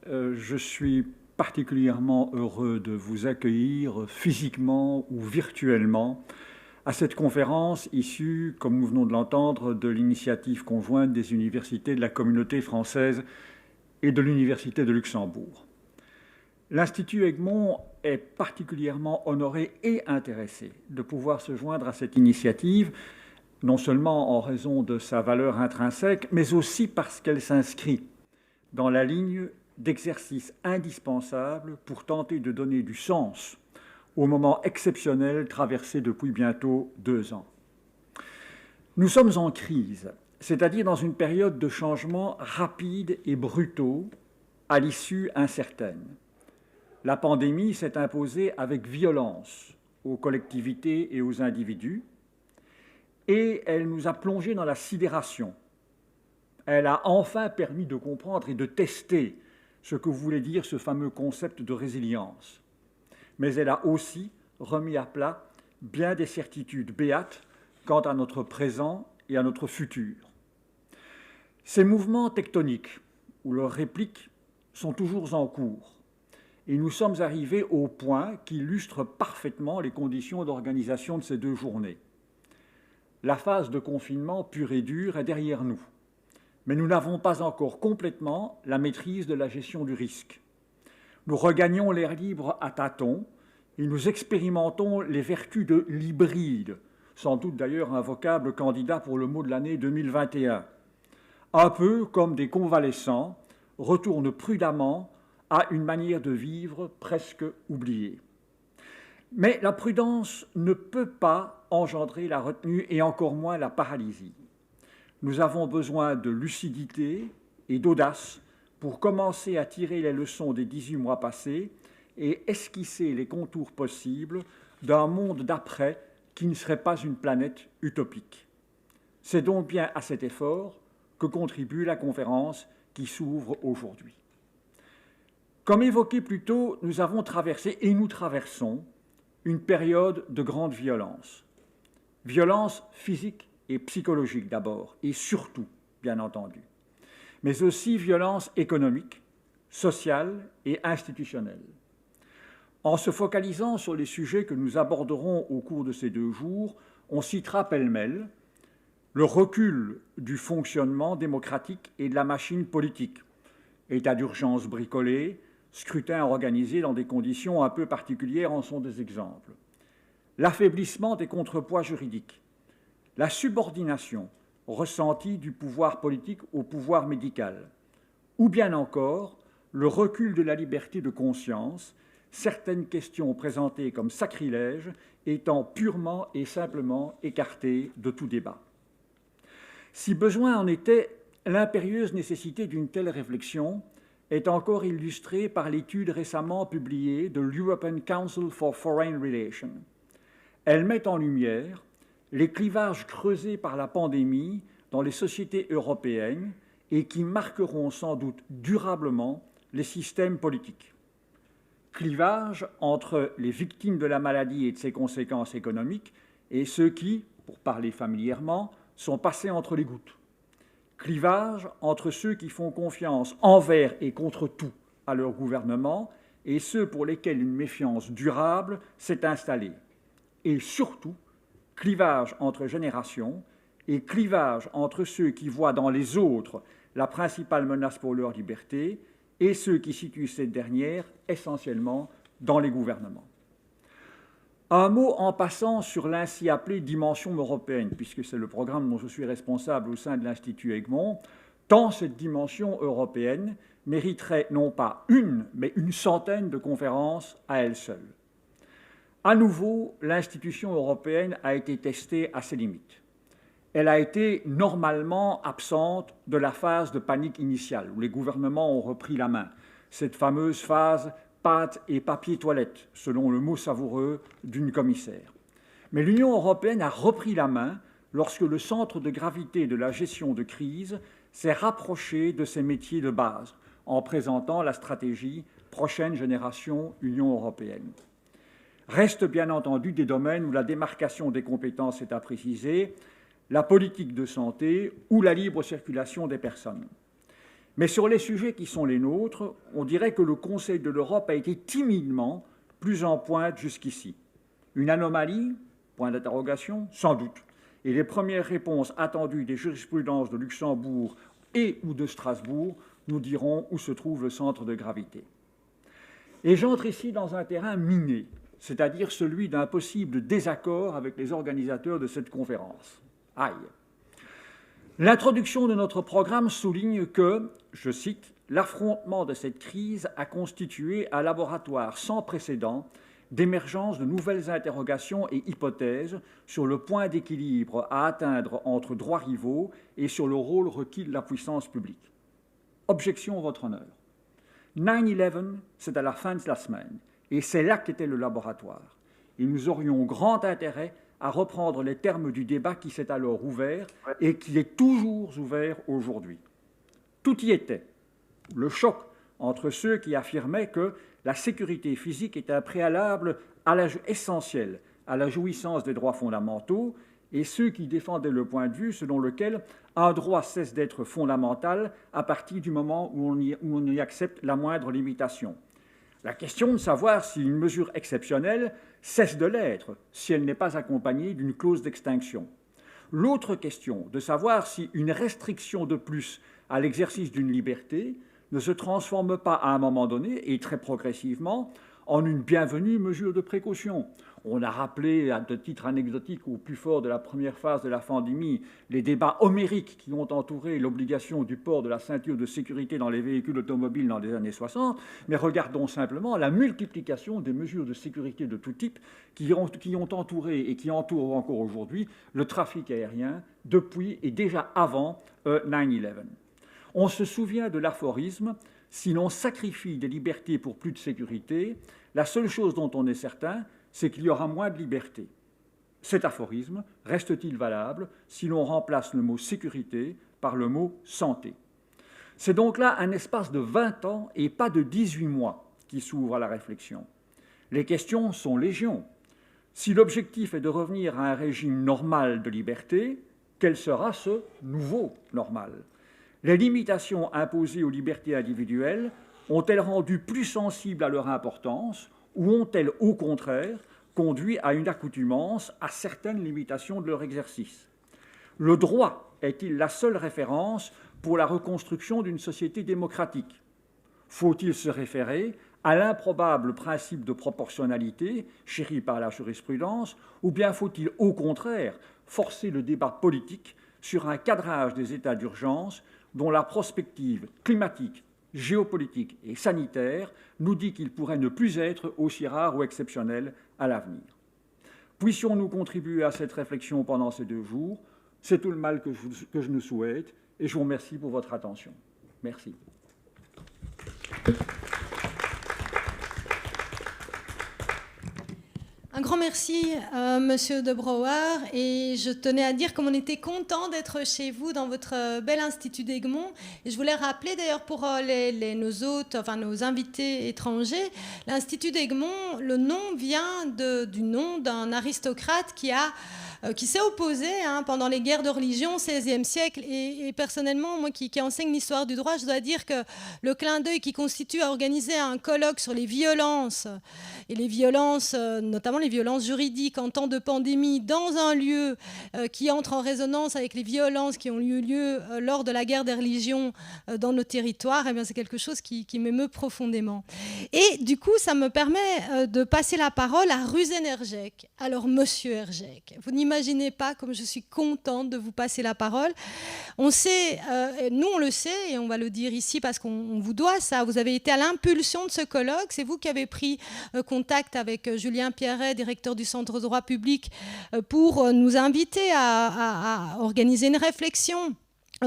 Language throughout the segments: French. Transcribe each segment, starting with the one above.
Je suis particulièrement heureux de vous accueillir physiquement ou virtuellement à cette conférence issue, comme nous venons de l'entendre, de l'initiative conjointe des universités de la Communauté française et de l'Université de Luxembourg. L'Institut Egmont est particulièrement honoré et intéressé de pouvoir se joindre à cette initiative, non seulement en raison de sa valeur intrinsèque, mais aussi parce qu'elle s'inscrit dans la ligne d'exercices indispensables pour tenter de donner du sens au moment exceptionnel traversé depuis bientôt 2 ans. Nous sommes en crise, c'est-à-dire dans une période de changements rapides et brutaux, à l'issue incertaine. La pandémie s'est imposée avec violence aux collectivités et aux individus, et elle nous a plongés dans la sidération. Elle a enfin permis de comprendre et de tester ce que voulait dire ce fameux concept de résilience. Mais elle a aussi remis à plat bien des certitudes béates quant à notre présent et à notre futur. Ces mouvements tectoniques, ou leurs répliques, sont toujours en cours. Et nous sommes arrivés au point qui illustre parfaitement les conditions d'organisation de ces 2 journées. La phase de confinement pur et dur est derrière nous. Mais nous n'avons pas encore complètement la maîtrise de la gestion du risque. Nous regagnons l'air libre à tâtons et nous expérimentons les vertus de l'hybride, sans doute d'ailleurs un vocable candidat pour le mot de l'année 2021. Un peu comme des convalescents retournent prudemment à une manière de vivre presque oubliée. Mais la prudence ne peut pas engendrer la retenue et encore moins la paralysie. Nous avons besoin de lucidité et d'audace pour commencer à tirer les leçons des 18 mois passés et esquisser les contours possibles d'un monde d'après qui ne serait pas une planète utopique. C'est donc bien à cet effort que contribue la conférence qui s'ouvre aujourd'hui. Comme évoqué plus tôt, nous avons traversé et nous traversons une période de grande violence. Violence physique et psychologique d'abord, et surtout, bien entendu, mais aussi violence économique, sociale et institutionnelle. En se focalisant sur les sujets que nous aborderons au cours de ces 2 jours, on citera pêle-mêle le recul du fonctionnement démocratique et de la machine politique, état d'urgence bricolé, scrutin organisé dans des conditions un peu particulières en sont des exemples, l'affaiblissement des contrepoids juridiques, la subordination ressentie du pouvoir politique au pouvoir médical, ou bien encore le recul de la liberté de conscience, certaines questions présentées comme sacrilèges étant purement et simplement écartées de tout débat. Si besoin en était, l'impérieuse nécessité d'une telle réflexion est encore illustrée par l'étude récemment publiée de l'European Council for Foreign Relations. Elle met en lumière les clivages creusés par la pandémie dans les sociétés européennes et qui marqueront sans doute durablement les systèmes politiques. Clivage entre les victimes de la maladie et de ses conséquences économiques et ceux qui, pour parler familièrement, sont passés entre les gouttes. Clivage entre ceux qui font confiance envers et contre tout à leur gouvernement et ceux pour lesquels une méfiance durable s'est installée. Et surtout, clivage entre générations et clivage entre ceux qui voient dans les autres la principale menace pour leur liberté et ceux qui situent cette dernière essentiellement dans les gouvernements. Un mot en passant sur l'ainsi appelée dimension européenne, puisque c'est le programme dont je suis responsable au sein de l'Institut Egmont, tant cette dimension européenne mériterait non pas une, mais une centaine de conférences à elle seule. À nouveau, l'institution européenne a été testée à ses limites. Elle a été normalement absente de la phase de panique initiale, où les gouvernements ont repris la main, cette fameuse phase pâte et papier toilette, selon le mot savoureux d'une commissaire. Mais l'Union européenne a repris la main lorsque le centre de gravité de la gestion de crise s'est rapproché de ses métiers de base, en présentant la stratégie Prochaine génération Union européenne. Restent bien entendu des domaines où la démarcation des compétences est à préciser, la politique de santé ou la libre circulation des personnes. Mais sur les sujets qui sont les nôtres, on dirait que le Conseil de l'Europe a été timidement plus en pointe jusqu'ici. Une anomalie? Point d'interrogation? Sans doute. Et les premières réponses attendues des jurisprudences de Luxembourg et ou de Strasbourg nous diront où se trouve le centre de gravité. Et j'entre ici dans un terrain miné, c'est-à-dire celui d'un possible désaccord avec les organisateurs de cette conférence. Aïe! L'introduction de notre programme souligne que, je cite, « l'affrontement de cette crise a constitué un laboratoire sans précédent d'émergence de nouvelles interrogations et hypothèses sur le point d'équilibre à atteindre entre droits rivaux et sur le rôle requis de la puissance publique. » Objection, votre honneur. 9/11, c'est à la fin de la semaine, et c'est là qu'était le laboratoire. Et nous aurions grand intérêt à reprendre les termes du débat qui s'est alors ouvert et qui est toujours ouvert aujourd'hui. Tout y était. Le choc entre ceux qui affirmaient que la sécurité physique est un préalable essentiel à la jouissance des droits fondamentaux et ceux qui défendaient le point de vue selon lequel un droit cesse d'être fondamental à partir du moment où on y accepte la moindre limitation. La question de savoir si une mesure exceptionnelle cesse de l'être si elle n'est pas accompagnée d'une clause d'extinction. L'autre question de savoir si une restriction de plus à l'exercice d'une liberté ne se transforme pas à un moment donné, et très progressivement, en une bienvenue mesure de précaution. On a rappelé, à de titre anecdotique, au plus fort de la première phase de la pandémie, les débats homériques qui ont entouré l'obligation du port de la ceinture de sécurité dans les véhicules automobiles dans les années 60, mais regardons simplement la multiplication des mesures de sécurité de tout type qui ont entouré et qui entourent encore aujourd'hui le trafic aérien depuis et déjà avant 9/11. On se souvient de l'aphorisme « Si l'on sacrifie des libertés pour plus de sécurité, la seule chose dont on est certain, c'est qu'il y aura moins de liberté. » Cet aphorisme reste-t-il valable si l'on remplace le mot « sécurité » par le mot « santé » ? C'est donc là un espace de 20 ans et pas de 18 mois qui s'ouvre à la réflexion. Les questions sont légion. Si l'objectif est de revenir à un régime normal de liberté, quel sera ce nouveau normal ? Les limitations imposées aux libertés individuelles ont-elles rendu plus sensibles à leur importance ou ont-elles, au contraire, conduit à une accoutumance à certaines limitations de leur exercice? Le droit est-il la seule référence pour la reconstruction d'une société démocratique? Faut-il se référer à l'improbable principe de proportionnalité chéri par la jurisprudence ou bien faut-il, au contraire, forcer le débat politique sur un cadrage des états d'urgence dont la prospective climatique, géopolitique et sanitaire nous dit qu'il pourrait ne plus être aussi rare ou exceptionnel à l'avenir. Puissions-nous contribuer à cette réflexion pendant ces 2 jours. C'est tout le mal que je nous souhaite et je vous remercie pour votre attention. Merci. Un grand merci, Monsieur de Brouwer, et je tenais à dire comme on était content d'être chez vous dans votre bel Institut d'Egmont. Et je voulais rappeler d'ailleurs pour nos invités étrangers, l'Institut d'Egmont, le nom vient du nom d'un aristocrate qui s'est opposé pendant les guerres de religion au XVIe siècle. Et personnellement, moi qui enseigne l'histoire du droit, je dois dire que le clin d'œil qui constitue à organiser un colloque sur les violences, et les violences, notamment les violences juridiques en temps de pandémie, dans un lieu qui entre en résonance avec les violences qui ont eu lieu lors de la guerre des religions dans nos territoires, eh bien, c'est quelque chose qui m'émeut profondément. Et du coup, ça me permet de passer la parole à Ruzen Herjek. Alors, Monsieur Herjek, vous n'imaginez pas comme je suis contente de vous passer la parole. On sait, nous on le sait, et on va le dire ici parce qu'on vous doit ça, vous avez été à l'impulsion de ce colloque, c'est vous qui avez pris contact avec Julien Pierret, directeur du Centre droit public, pour nous inviter à organiser une réflexion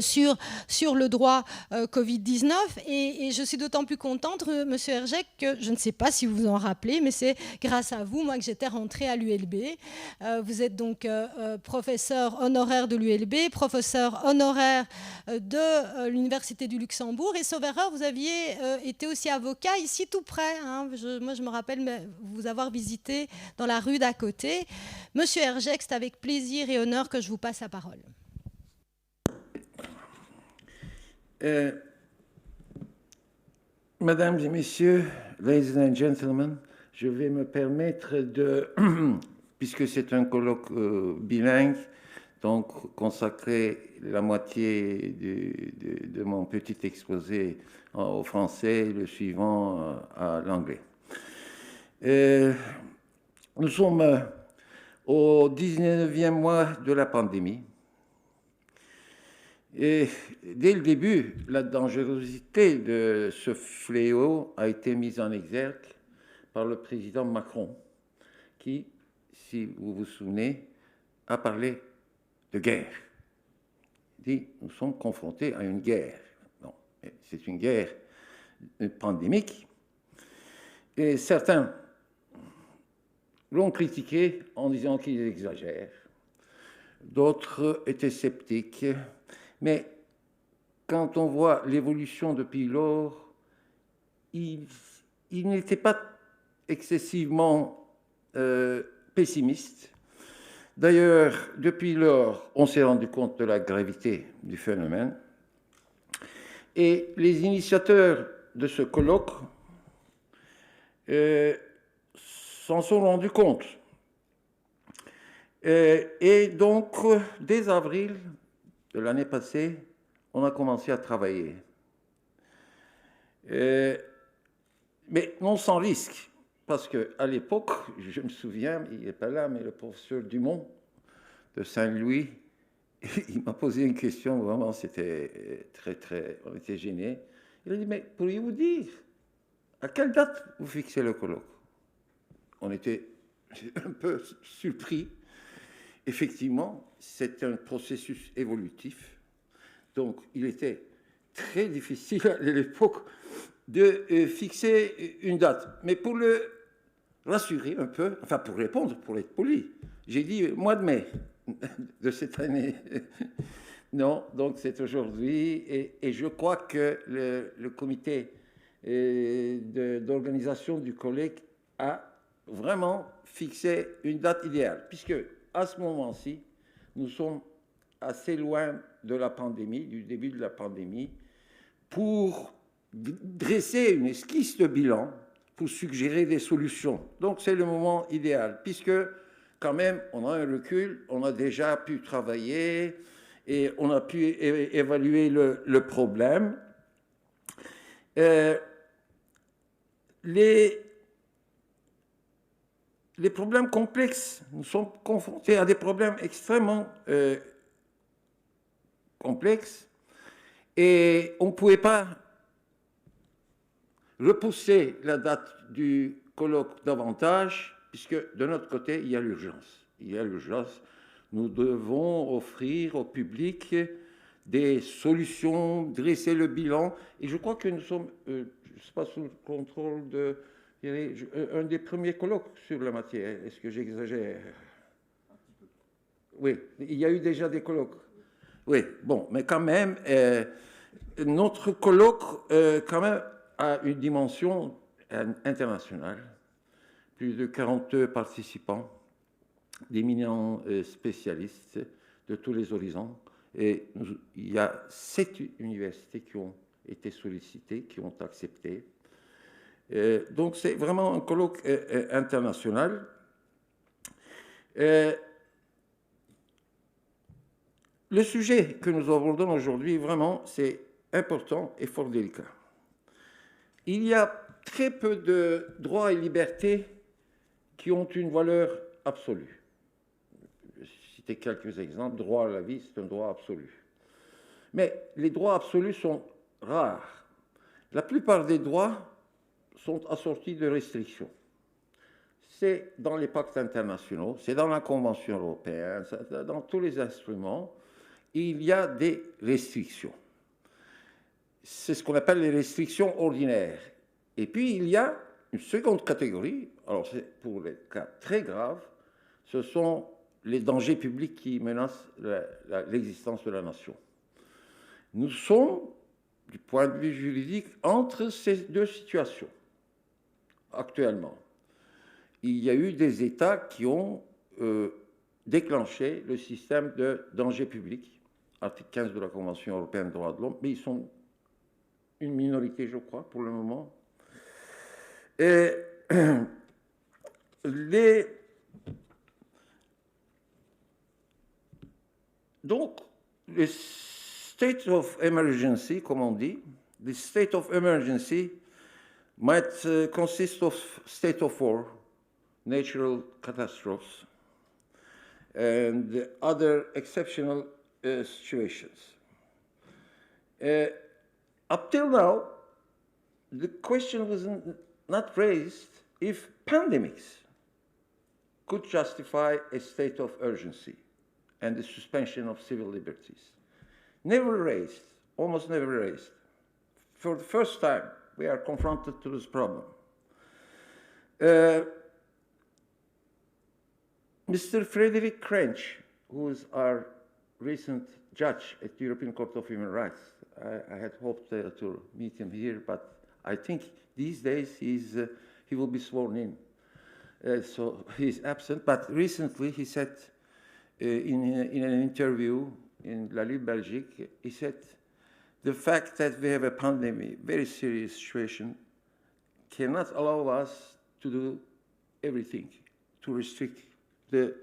sur le droit Covid-19 et je suis d'autant plus contente, Monsieur Herjek, que je ne sais pas si vous vous en rappelez, mais c'est grâce à vous, moi, que j'étais rentrée à l'ULB. Vous êtes donc professeur honoraire de l'ULB, professeur honoraire de l'Université du Luxembourg et sauf erreur, vous aviez été aussi avocat ici tout près. Moi, je me rappelle vous avoir visité dans la rue d'à côté. Monsieur Herjek, c'est avec plaisir et honneur que je vous passe la parole. Mesdames et messieurs, ladies and gentlemen, je vais me permettre de, puisque c'est un colloque bilingue, donc consacrer la moitié de mon petit exposé au français, le suivant à l'anglais. Nous sommes au 19e mois de la pandémie. Et dès le début, la dangerosité de ce fléau a été mise en exergue par le président Macron, qui, si vous vous souvenez, a parlé de guerre. Il dit, nous sommes confrontés à une guerre. Non, c'est une guerre pandémique. Et certains l'ont critiqué en disant qu'il exagère. D'autres étaient sceptiques. Mais quand on voit l'évolution depuis lors, il n'était pas excessivement pessimiste. D'ailleurs, depuis lors, on s'est rendu compte de la gravité du phénomène. Et les initiateurs de ce colloque s'en sont rendus compte. Et donc, dès avril de l'année passée, on a commencé à travailler. Mais non sans risque, parce qu'à l'époque, je me souviens, il n'est pas là, mais le professeur Dumont de Saint-Louis, il m'a posé une question, vraiment, c'était on était gênés. Il a dit, mais pourriez-vous dire, à quelle date vous fixez le colloque? On était un peu surpris. Effectivement, c'est un processus évolutif. Donc, il était très difficile à l'époque de fixer une date. Mais pour le rassurer un peu, enfin pour répondre, pour être poli, j'ai dit mois de mai de cette année. Non, donc c'est aujourd'hui. Et je crois que le comité d'organisation du colloque a vraiment fixé une date idéale, puisque à ce moment-ci, nous sommes assez loin de la pandémie, du début de la pandémie, pour dresser une esquisse de bilan, pour suggérer des solutions. Donc c'est le moment idéal, puisque quand même, on a un recul, on a déjà pu travailler et on a pu évaluer le problème. Les problèmes complexes, nous sommes confrontés à des problèmes extrêmement complexes et on ne pouvait pas repousser la date du colloque davantage puisque de notre côté, il y a l'urgence. Il y a l'urgence. Nous devons offrir au public des solutions, dresser le bilan et je crois que nous sommes, je ne sais pas, sous le contrôle de... un des premiers colloques sur la matière. Est-ce que j'exagère? Oui, il y a eu déjà des colloques. Oui, bon, mais quand même, notre colloque quand même a une dimension internationale. Plus de 40 participants, d'éminents spécialistes de tous les horizons. Et il y a 7 universités qui ont été sollicitées, qui ont accepté. Donc c'est vraiment un colloque international. Le sujet que nous abordons aujourd'hui, vraiment, c'est important et fort délicat. Il y a très peu de droits et libertés qui ont une valeur absolue. Je vais citer quelques exemples. Droit à la vie, c'est un droit absolu. Mais les droits absolus sont rares. La plupart des droits sont assortis de restrictions. C'est dans les pactes internationaux, c'est dans la Convention européenne, dans tous les instruments, il y a des restrictions. C'est ce qu'on appelle les restrictions ordinaires. Et puis, il y a une seconde catégorie, alors c'est pour les cas très graves, ce sont les dangers publics qui menacent l'existence de la nation. Nous sommes, du point de vue juridique, entre ces deux situations, actuellement. Il y a eu des États qui ont déclenché le système de danger public, article 15 de la Convention européenne des droits de l'homme, mais ils sont une minorité, je crois, pour le moment. Et donc, le state of emergency, comme on dit, the state of emergency might consist of state of war, natural catastrophes, and other exceptional situations. Up till now, the question was not raised if pandemics could justify a state of urgency and the suspension of civil liberties. Never raised, almost never raised. For the first time, we are confronted to this problem. Mr. Frederick Crench, who is our recent judge at the European Court of Human Rights, I had hoped to meet him here, but I think these days he will be sworn in. So he's absent, but recently he said in an interview in La Libre Belgique, he said, the fact that we have a pandemic, very serious situation, cannot allow us to do everything, to restrict the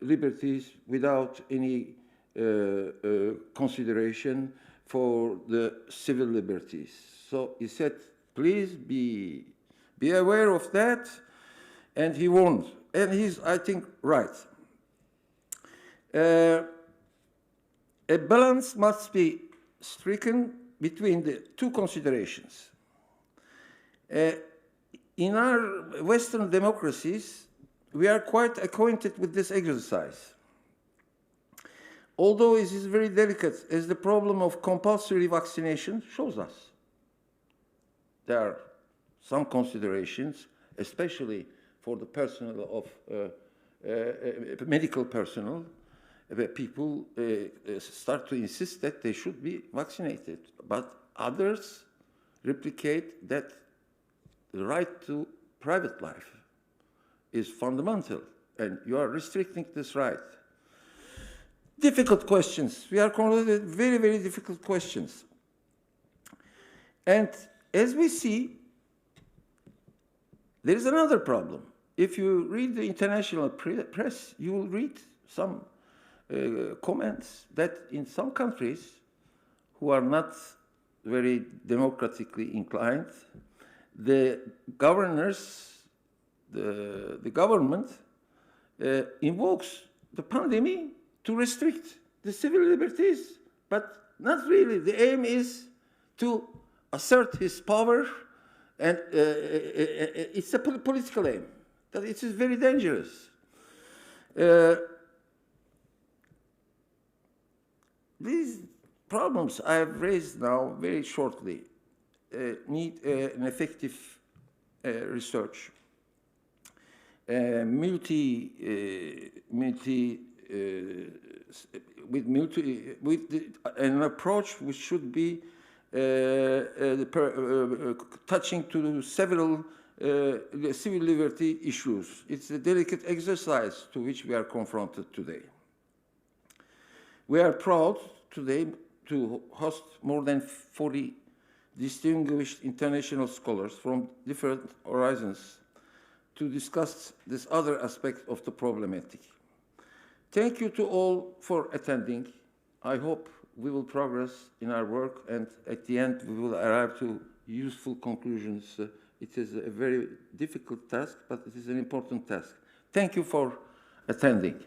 liberties without any consideration for the civil liberties. So he said, please be aware of that, and he warned. And he's, I think, right. A balance must be stricken between the two considerations. In our Western democracies, we are quite acquainted with this exercise. Although it is very delicate, as the problem of compulsory vaccination shows us. There are some considerations, especially for the personnel of medical personnel, where people start to insist that they should be vaccinated. But others replicate that the right to private life is fundamental, and you are restricting this right. Difficult questions. We are confronted with very, very difficult questions. And as we see, there is another problem. If you read the international press, you will read some comments that in some countries who are not very democratically inclined, the governors, the government invokes the pandemic to restrict the civil liberties, but not really. The aim is to assert his power, and it's a political aim. That it is very dangerous. These problems I have raised now very shortly need an effective research, with an approach which should be touching to several civil liberty issues. It's a delicate exercise to which we are confronted today. We are proud today to host more than 40 distinguished international scholars from different horizons to discuss this other aspect of the problematic. Thank you to all for attending. I hope we will progress in our work, and at the end we will arrive to useful conclusions. It is a very difficult task, but it is an important task. Thank you for attending.